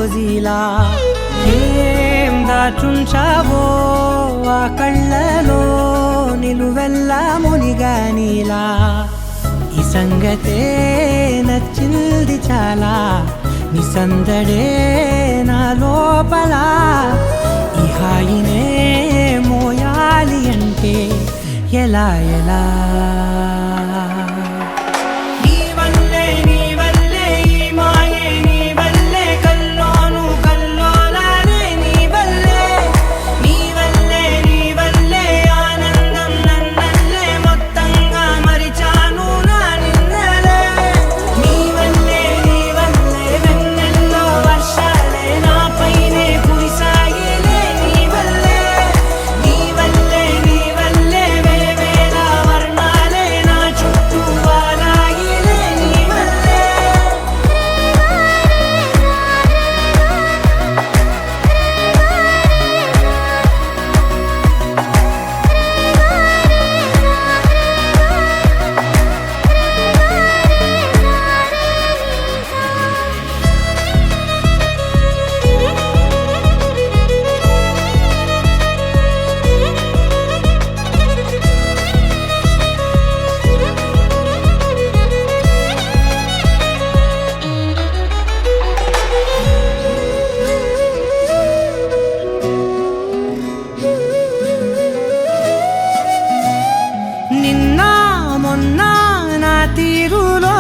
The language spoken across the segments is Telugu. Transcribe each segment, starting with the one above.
రోజీలా ఏం దాచుంచావో ఆ కళ్ళలో నిలువెల్లా మునిగానిలా ఈ సంగతే నచ్చింది చాలా నీ సందడే నా లోపల ఈ హాయినే మోయాలి అంటే ఎలా ఎలా తీరులో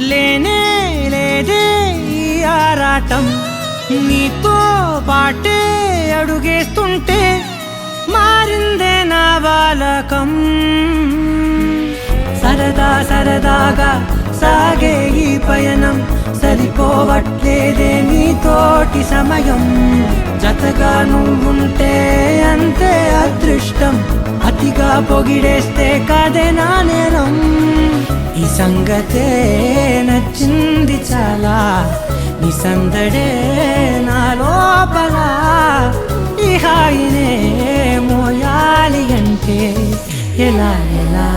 లేనే లేదే ఈ ఆరాటం నీతో పాటే అడుగేస్తుంటే మారిందే నా బాలకం సరదా సరదాగా సాగే ఈ పయనం సరిపోవట్లేదే నీతోటి సమయం జతగా నువ్వుంటే అంతే అదృష్టం అతిగా పొగిడేస్తే కాదే నా నేరం ఈ సంగతే నచ్చింది చాలా నీ సందడే నా లోపల ఈ హాయినే మోయాలి అంటే ఎలా ఎలా